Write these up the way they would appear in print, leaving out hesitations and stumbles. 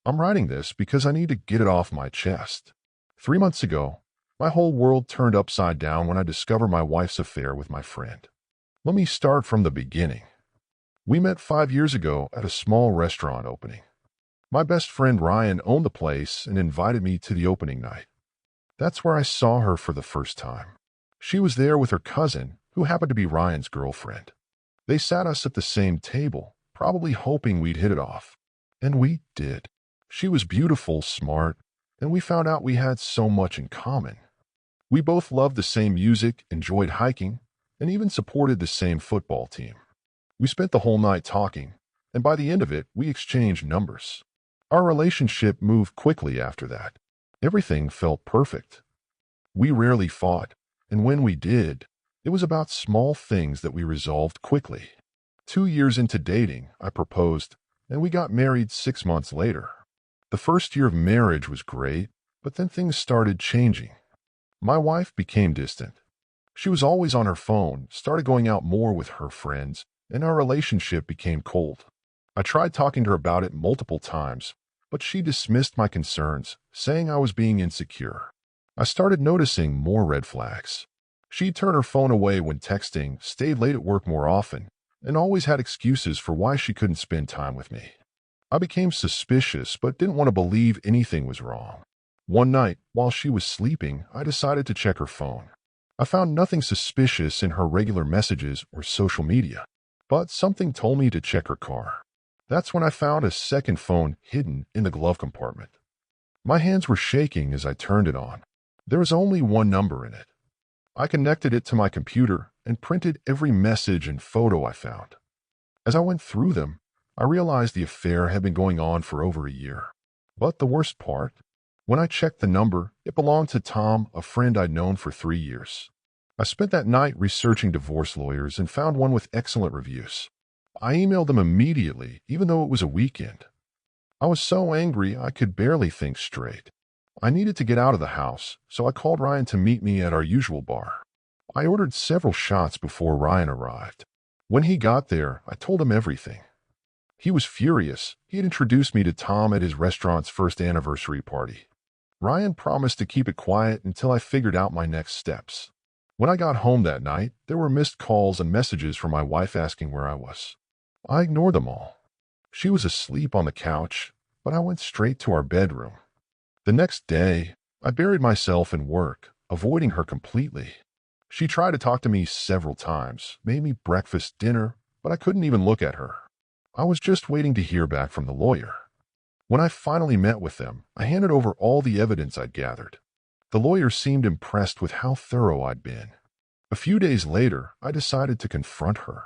I'm writing this because I need to get it off my chest. 3 months ago, my whole world turned upside down when I discovered my wife's affair with my friend. Let me start from the beginning. We met 5 years ago at a small restaurant opening. My best friend Ryan owned the place and invited me to the opening night. That's where I saw her for the first time. She was there with her cousin, who happened to be Ryan's girlfriend. They sat us at the same table, probably hoping we'd hit it off. And we did. She was beautiful, smart, and we found out we had so much in common. We both loved the same music, enjoyed hiking, and even supported the same football team. We spent the whole night talking, and by the end of it, we exchanged numbers. Our relationship moved quickly after that. Everything felt perfect. We rarely fought, and when we did, it was about small things that we resolved quickly. 2 years into dating, I proposed, and we got married 6 months later. The first year of marriage was great, but then things started changing. My wife became distant. She was always on her phone, started going out more with her friends, and our relationship became cold. I tried talking to her about it multiple times, but she dismissed my concerns, saying I was being insecure. I started noticing more red flags. She'd turn her phone away when texting, stayed late at work more often, and always had excuses for why she couldn't spend time with me. I became suspicious, but didn't want to believe anything was wrong. One night, while she was sleeping, I decided to check her phone. I found nothing suspicious in her regular messages or social media, but something told me to check her car. That's when I found a second phone hidden in the glove compartment. My hands were shaking as I turned it on. There was only one number in it. I connected it to my computer and printed every message and photo I found. As I went through them, I realized the affair had been going on for over a year. But the worst part, when I checked the number, it belonged to Tom, a friend I'd known for 3 years. I spent that night researching divorce lawyers and found one with excellent reviews. I emailed them immediately, even though it was a weekend. I was so angry I could barely think straight. I needed to get out of the house, so I called Ryan to meet me at our usual bar. I ordered several shots before Ryan arrived. When he got there, I told him everything. He was furious. He had introduced me to Tom at his restaurant's first anniversary party. Ryan promised to keep it quiet until I figured out my next steps. When I got home that night, there were missed calls and messages from my wife asking where I was. I ignored them all. She was asleep on the couch, but I went straight to our bedroom. The next day, I buried myself in work, avoiding her completely. She tried to talk to me several times, made me breakfast, dinner, but I couldn't even look at her. I was just waiting to hear back from the lawyer. When I finally met with them, I handed over all the evidence I'd gathered. The lawyer seemed impressed with how thorough I'd been. A few days later, I decided to confront her.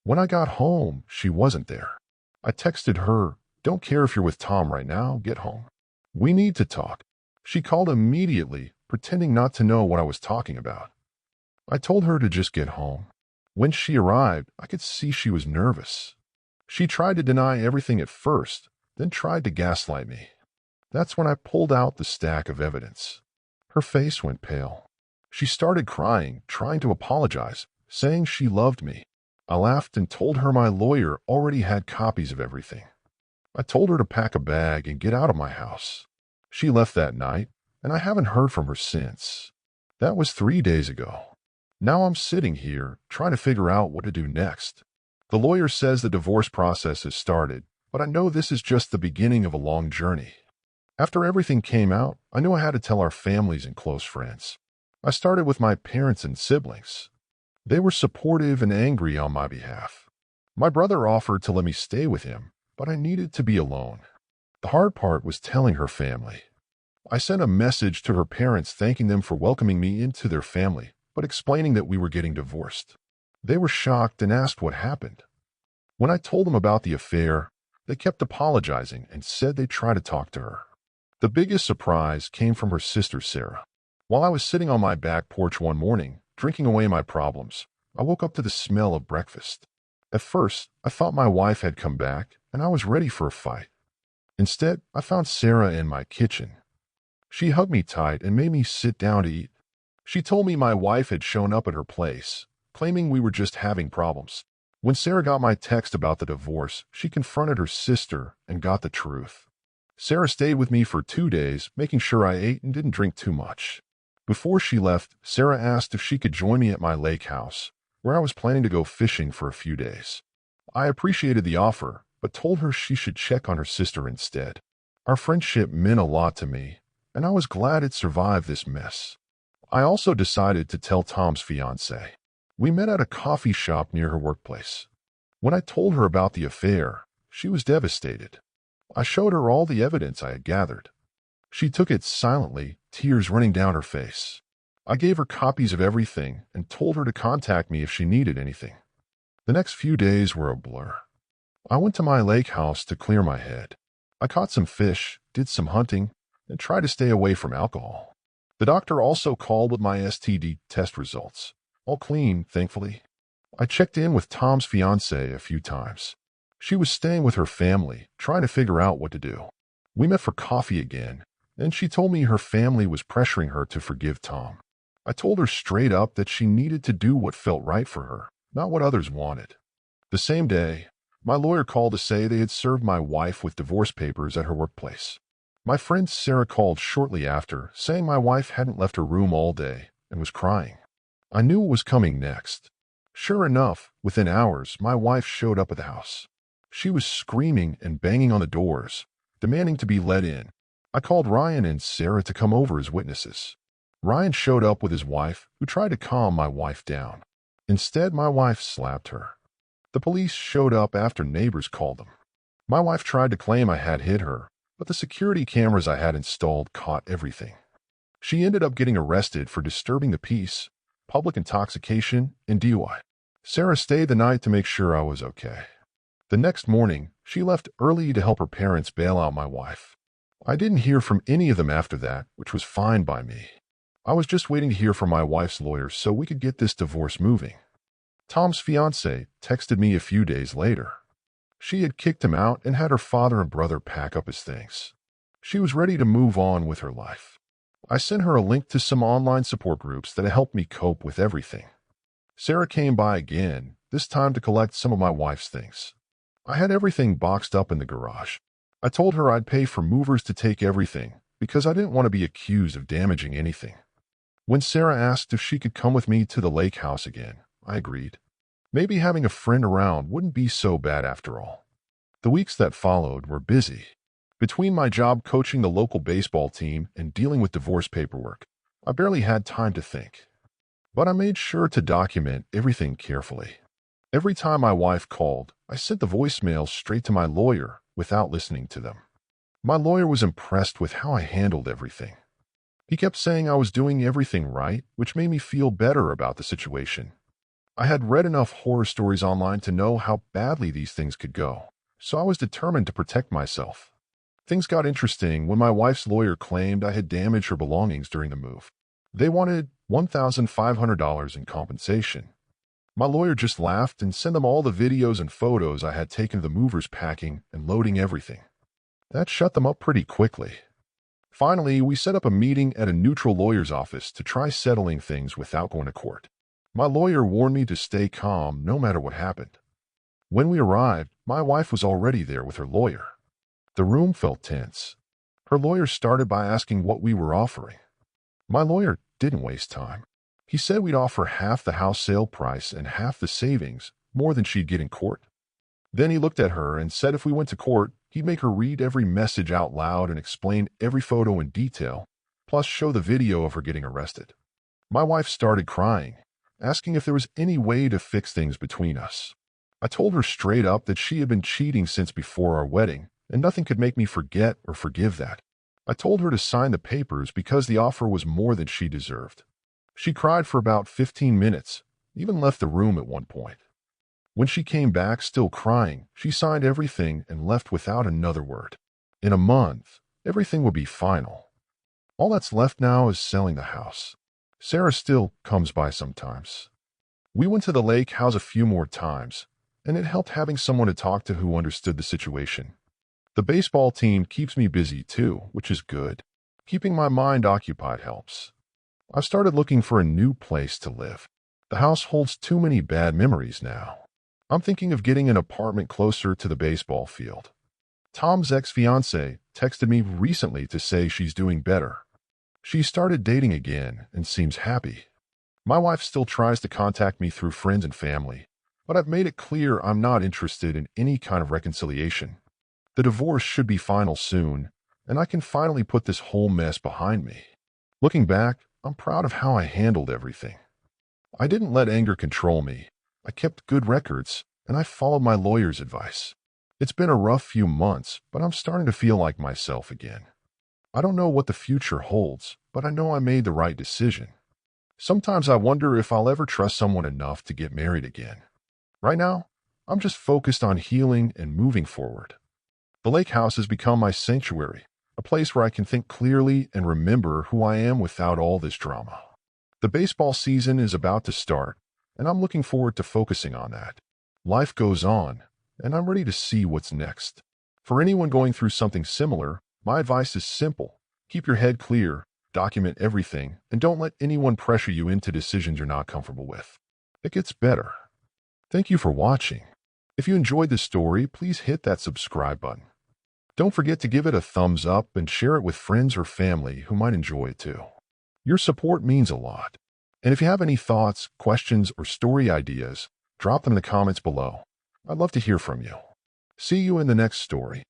When I got home, she wasn't there. I texted her, "Don't care if you're with Tom right now, get home. We need to talk." She called immediately, pretending not to know what I was talking about. I told her to just get home. When she arrived, I could see she was nervous. She tried to deny everything at first, then tried to gaslight me. That's when I pulled out the stack of evidence. Her face went pale. She started crying, trying to apologize, saying she loved me. I laughed and told her my lawyer already had copies of everything. I told her to pack a bag and get out of my house. She left that night, and I haven't heard from her since. That was 3 days ago. Now I'm sitting here, trying to figure out what to do next. The lawyer says the divorce process has started, but I know this is just the beginning of a long journey. After everything came out, I knew I had to tell our families and close friends. I started with my parents and siblings. They were supportive and angry on my behalf. My brother offered to let me stay with him, but I needed to be alone. The hard part was telling her family. I sent a message to her parents thanking them for welcoming me into their family, but explaining that we were getting divorced. They were shocked and asked what happened. When I told them about the affair, they kept apologizing and said they'd try to talk to her. The biggest surprise came from her sister, Sarah. While I was sitting on my back porch one morning, drinking away my problems, I woke up to the smell of breakfast. At first, I thought my wife had come back, and I was ready for a fight. Instead, I found Sarah in my kitchen. She hugged me tight and made me sit down to eat. She told me my wife had shown up at her place, claiming we were just having problems. When Sarah got my text about the divorce, she confronted her sister and got the truth. Sarah stayed with me for 2 days, making sure I ate and didn't drink too much. Before she left, Sarah asked if she could join me at my lake house, where I was planning to go fishing for a few days. I appreciated the offer, but told her she should check on her sister instead. Our friendship meant a lot to me, and I was glad it survived this mess. I also decided to tell Tom's fiancé. We met at a coffee shop near her workplace. When I told her about the affair, she was devastated. I showed her all the evidence I had gathered. She took it silently, tears running down her face. I gave her copies of everything and told her to contact me if she needed anything. The next few days were a blur. I went to my lake house to clear my head. I caught some fish, did some hunting, and tried to stay away from alcohol. The doctor also called with my STD test results. All clean, thankfully. I checked in with Tom's fiancée a few times. She was staying with her family, trying to figure out what to do. We met for coffee again, and she told me her family was pressuring her to forgive Tom. I told her straight up that she needed to do what felt right for her, not what others wanted. The same day, my lawyer called to say they had served my wife with divorce papers at her workplace. My friend Sarah called shortly after, saying my wife hadn't left her room all day and was crying. I knew what was coming next. Sure enough, within hours, my wife showed up at the house. She was screaming and banging on the doors, demanding to be let in. I called Ryan and Sarah to come over as witnesses. Ryan showed up with his wife, who tried to calm my wife down. Instead, my wife slapped her. The police showed up after neighbors called them. My wife tried to claim I had hit her, but the security cameras I had installed caught everything. She ended up getting arrested for disturbing the peace, public intoxication, and DUI. Sarah stayed the night to make sure I was okay. The next morning, she left early to help her parents bail out my wife. I didn't hear from any of them after that, which was fine by me. I was just waiting to hear from my wife's lawyer so we could get this divorce moving. Tom's fiancée texted me a few days later. She had kicked him out and had her father and brother pack up his things. She was ready to move on with her life. I sent her a link to some online support groups that helped me cope with everything. Sarah came by again, this time to collect some of my wife's things. I had everything boxed up in the garage. I told her I'd pay for movers to take everything because I didn't want to be accused of damaging anything. When Sarah asked if she could come with me to the lake house again, I agreed. Maybe having a friend around wouldn't be so bad after all. The weeks that followed were busy. Between my job coaching the local baseball team and dealing with divorce paperwork, I barely had time to think. But I made sure to document everything carefully. Every time my wife called, I sent the voicemails straight to my lawyer without listening to them. My lawyer was impressed with how I handled everything. He kept saying I was doing everything right, which made me feel better about the situation. I had read enough horror stories online to know how badly these things could go, so I was determined to protect myself. Things got interesting when my wife's lawyer claimed I had damaged her belongings during the move. They wanted $1,500 in compensation. My lawyer just laughed and sent them all the videos and photos I had taken of the movers packing and loading everything. That shut them up pretty quickly. Finally, we set up a meeting at a neutral lawyer's office to try settling things without going to court. My lawyer warned me to stay calm no matter what happened. When we arrived, my wife was already there with her lawyer. The room felt tense. Her lawyer started by asking what we were offering. My lawyer didn't waste time. He said we'd offer half the house sale price and half the savings, more than she'd get in court. Then he looked at her and said if we went to court, he'd make her read every message out loud and explain every photo in detail, plus show the video of her getting arrested. My wife started crying, asking if there was any way to fix things between us. I told her straight up that she had been cheating since before our wedding, and nothing could make me forget or forgive that. I told her to sign the papers because the offer was more than she deserved. She cried for about 15 minutes, even left the room at one point. When she came back still crying, she signed everything and left without another word. In a month, everything will be final. All that's left now is selling the house. Sarah still comes by sometimes. We went to the lake house a few more times, and it helped having someone to talk to who understood the situation. The baseball team keeps me busy too, which is good. Keeping my mind occupied helps. I've started looking for a new place to live. The house holds too many bad memories now. I'm thinking of getting an apartment closer to the baseball field. Tom's ex-fiancée texted me recently to say she's doing better. She started dating again and seems happy. My wife still tries to contact me through friends and family, but I've made it clear I'm not interested in any kind of reconciliation. The divorce should be final soon, and I can finally put this whole mess behind me. Looking back, I'm proud of how I handled everything. I didn't let anger control me. I kept good records, and I followed my lawyer's advice. It's been a rough few months, but I'm starting to feel like myself again. I don't know what the future holds, but I know I made the right decision. Sometimes I wonder if I'll ever trust someone enough to get married again. Right now, I'm just focused on healing and moving forward. The lake house has become my sanctuary, a place where I can think clearly and remember who I am without all this drama. The baseball season is about to start, and I'm looking forward to focusing on that. Life goes on, and I'm ready to see what's next. For anyone going through something similar, my advice is simple. Keep your head clear, document everything, and don't let anyone pressure you into decisions you're not comfortable with. It gets better. Thank you for watching. If you enjoyed this story, please hit that subscribe button. Don't forget to give it a thumbs up and share it with friends or family who might enjoy it too. Your support means a lot. And if you have any thoughts, questions, or story ideas, drop them in the comments below. I'd love to hear from you. See you in the next story.